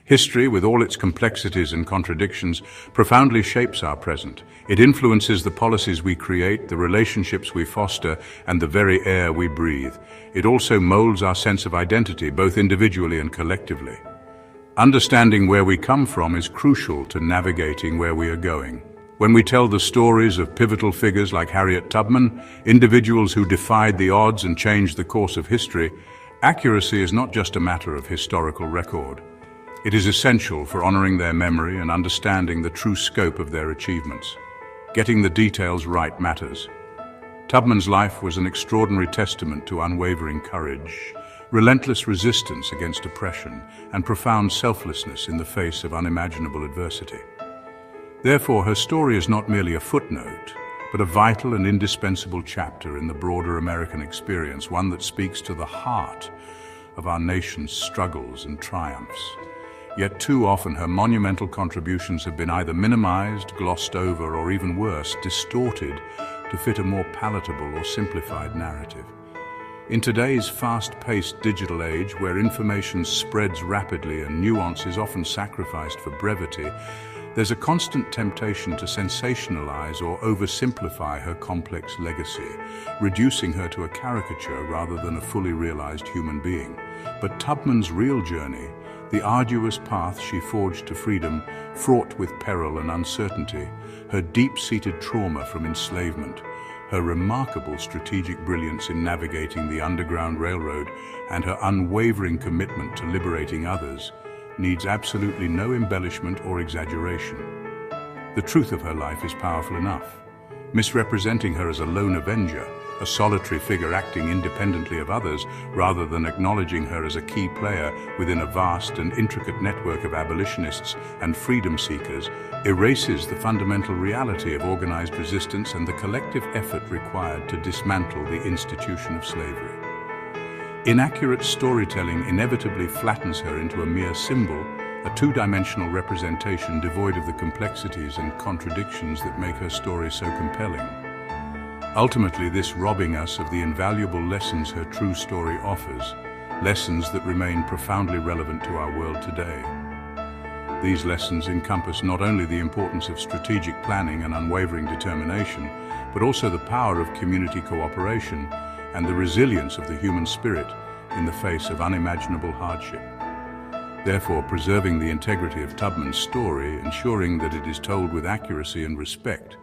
History, with all its complexities and contradictions, profoundly shapes our present. It influences the policies we create, the relationships we foster, and the very air we breathe. It also molds our sense of identity, both individually and collectively. Understanding where we come from is crucial to navigating where we are going. When we tell the stories of pivotal figures like Harriet Tubman, individuals who defied the odds and changed the course of history, accuracy is not just a matter of historical record. It is essential for honoring their memory and understanding the true scope of their achievements. Getting the details right matters. Tubman's life was an extraordinary testament to unwavering courage, relentless resistance against oppression, and profound selflessness in the face of unimaginable adversity. Therefore, her story is not merely a footnote, but a vital and indispensable chapter in the broader American experience, one that speaks to the heart of our nation's struggles and triumphs. Yet too often her monumental contributions have been either minimized, glossed over, or even worse, distorted to fit a more palatable or simplified narrative. In today's fast-paced digital age, where information spreads rapidly and nuance is often sacrificed for brevity, there's a constant temptation to sensationalize or oversimplify her complex legacy, reducing her to a caricature rather than a fully realized human being. But Tubman's real journey, the arduous path she forged to freedom, fraught with peril and uncertainty, her deep-seated trauma from enslavement, her remarkable strategic brilliance in navigating the Underground Railroad, and her unwavering commitment to liberating others, needs absolutely no embellishment or exaggeration. The truth of her life is powerful enough. Misrepresenting her as a lone avenger, a solitary figure acting independently of others, rather than acknowledging her as a key player within a vast and intricate network of abolitionists and freedom seekers, erases the fundamental reality of organized resistance and the collective effort required to dismantle the institution of slavery. Inaccurate storytelling inevitably flattens her into a mere symbol, a two-dimensional representation devoid of the complexities and contradictions that make her story so compelling. Ultimately, this robbing us of the invaluable lessons her true story offers, lessons that remain profoundly relevant to our world today. These lessons encompass not only the importance of strategic planning and unwavering determination, but also the power of community cooperation and the resilience of the human spirit in the face of unimaginable hardship. Therefore, preserving the integrity of Tubman's story, ensuring that it is told with accuracy and respect,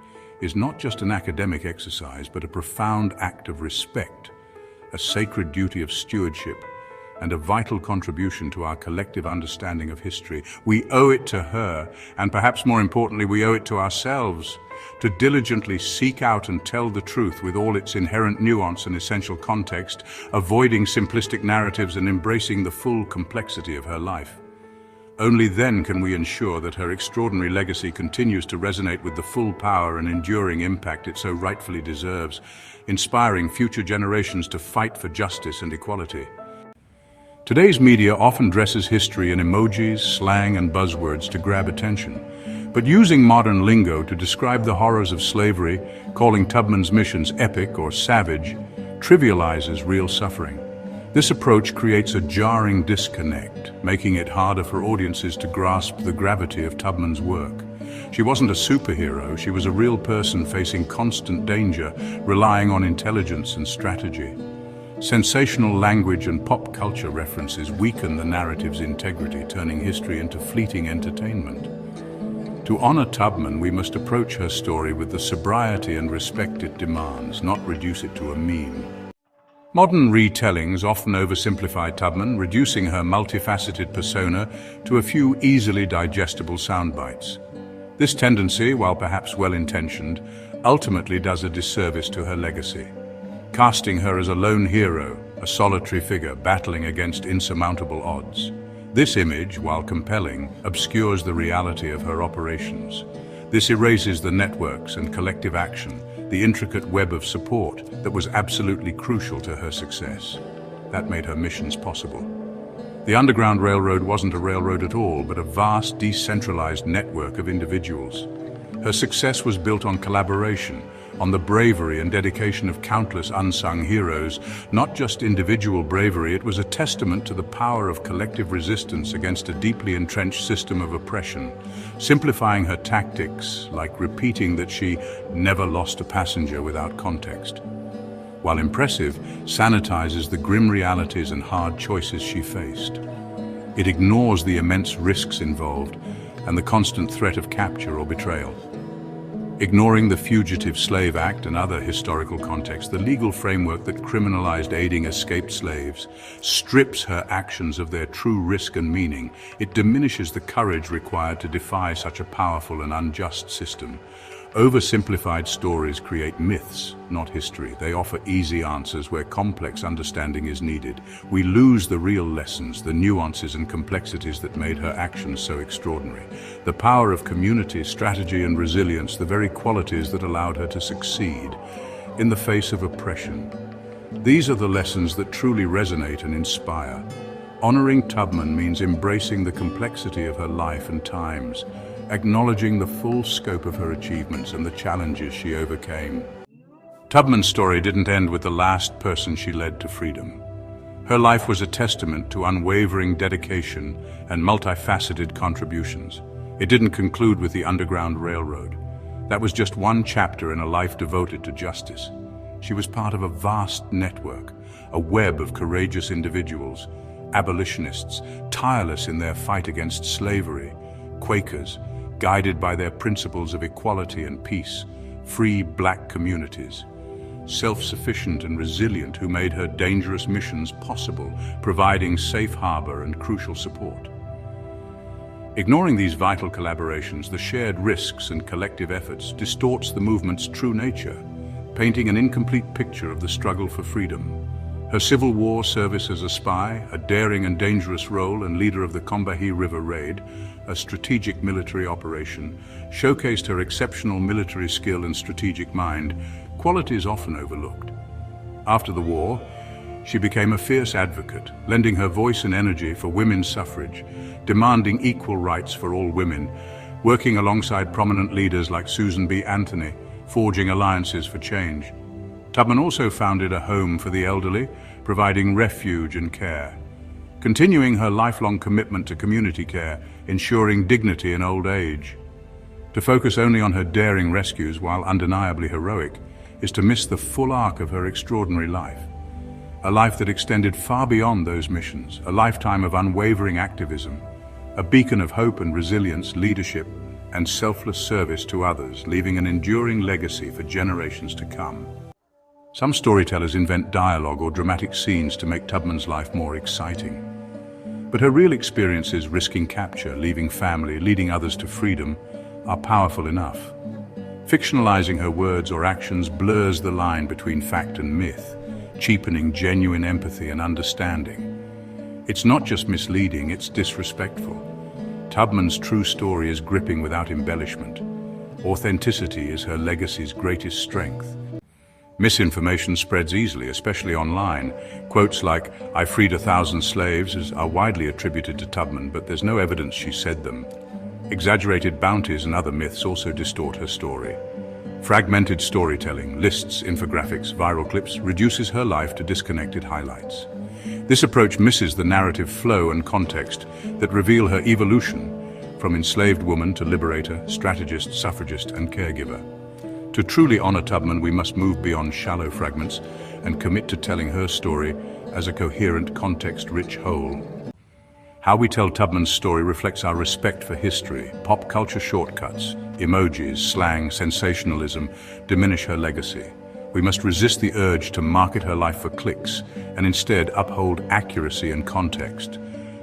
is not just an academic exercise, but a profound act of respect, a sacred duty of stewardship, and a vital contribution to our collective understanding of history. We owe it to her, and perhaps more importantly, we owe it to ourselves, to diligently seek out and tell the truth with all its inherent nuance and essential context, avoiding simplistic narratives and embracing the full complexity of her life. Only then can we ensure that her extraordinary legacy continues to resonate with the full power and enduring impact it so rightfully deserves, inspiring future generations to fight for justice and equality. Today's media often dresses history in emojis, slang, and buzzwords to grab attention. But using modern lingo to describe the horrors of slavery, calling Tubman's missions epic or savage, trivializes real suffering. This approach creates a jarring disconnect, making it harder for audiences to grasp the gravity of Tubman's work. She wasn't a superhero, she was a real person facing constant danger, relying on intelligence and strategy. Sensational language and pop culture references weaken the narrative's integrity, turning history into fleeting entertainment. To honor Tubman, we must approach her story with the sobriety and respect it demands, not reduce it to a meme. Modern retellings often oversimplify Tubman, reducing her multifaceted persona to a few easily digestible sound bites. This tendency, while perhaps well-intentioned, ultimately does a disservice to her legacy, casting her as a lone hero, a solitary figure battling against insurmountable odds. This image, while compelling, obscures the reality of her operations. This erases the networks and collective action, the intricate web of support that was absolutely crucial to her success. That made her missions possible. The Underground Railroad wasn't a railroad at all, but a vast, decentralized network of individuals. Her success was built on collaboration, on the bravery and dedication of countless unsung heroes. Not just individual bravery, it was a testament to the power of collective resistance against a deeply entrenched system of oppression, simplifying her tactics, like repeating that she never lost a passenger without context. While impressive, sanitizes the grim realities and hard choices she faced. It ignores the immense risks involved and the constant threat of capture or betrayal. Ignoring the Fugitive Slave Act and other historical contexts, the legal framework that criminalized aiding escaped slaves strips her actions of their true risk and meaning. It diminishes the courage required to defy such a powerful and unjust system. Oversimplified stories create myths, not history. They offer easy answers where complex understanding is needed. We lose the real lessons, the nuances and complexities that made her actions so extraordinary. The power of community, strategy and resilience, the very qualities that allowed her to succeed in the face of oppression. These are the lessons that truly resonate and inspire. Honoring Tubman means embracing the complexity of her life and times, acknowledging the full scope of her achievements and the challenges she overcame. Tubman's story didn't end with the last person she led to freedom. Her life was a testament to unwavering dedication and multifaceted contributions. It didn't conclude with the Underground Railroad. That was just one chapter in a life devoted to justice. She was part of a vast network, a web of courageous individuals, abolitionists, tireless in their fight against slavery, Quakers, guided by their principles of equality and peace, free black communities, self-sufficient and resilient who made her dangerous missions possible, providing safe harbor and crucial support. Ignoring these vital collaborations, the shared risks and collective efforts distorts the movement's true nature, painting an incomplete picture of the struggle for freedom. Her Civil War service as a spy, a daring and dangerous role and leader of the Combahee River Raid, a strategic military operation, showcased her exceptional military skill and strategic mind, qualities often overlooked. After the war, she became a fierce advocate, lending her voice and energy for women's suffrage, demanding equal rights for all women, working alongside prominent leaders like Susan B. Anthony, forging alliances for change. Tubman also founded a home for the elderly, providing refuge and care. Continuing her lifelong commitment to community care, ensuring dignity in old age. To focus only on her daring rescues, while undeniably heroic, is to miss the full arc of her extraordinary life. A life that extended far beyond those missions, a lifetime of unwavering activism, a beacon of hope and resilience, leadership, and selfless service to others, leaving an enduring legacy for generations to come. Some storytellers invent dialogue or dramatic scenes to make Tubman's life more exciting. But her real experiences, risking capture, leaving family, leading others to freedom, are powerful enough. Fictionalizing her words or actions blurs the line between fact and myth, cheapening genuine empathy and understanding. It's not just misleading, it's disrespectful. Tubman's true story is gripping without embellishment. Authenticity is her legacy's greatest strength. Misinformation spreads easily, especially online. Quotes like, "I freed 1,000 slaves" are widely attributed to Tubman, but there's no evidence she said them. Exaggerated bounties and other myths also distort her story. Fragmented storytelling, lists, infographics, viral clips, reduces her life to disconnected highlights. This approach misses the narrative flow and context that reveal her evolution from enslaved woman to liberator, strategist, suffragist, and caregiver. To truly honor Tubman, we must move beyond shallow fragments and commit to telling her story as a coherent, context-rich whole. How we tell Tubman's story reflects our respect for history. Pop culture shortcuts, emojis, slang, sensationalism diminish her legacy. We must resist the urge to market her life for clicks and instead uphold accuracy and context.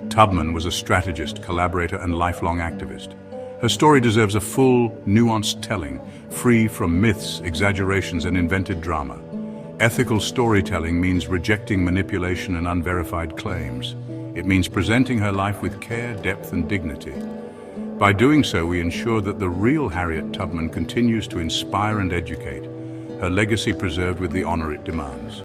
Tubman was a strategist, collaborator, and lifelong activist. Her story deserves a full, nuanced telling, free from myths, exaggerations, and invented drama. Ethical storytelling means rejecting manipulation and unverified claims. It means presenting her life with care, depth, and dignity. By doing so, we ensure that the real Harriet Tubman continues to inspire and educate, her legacy preserved with the honor it demands.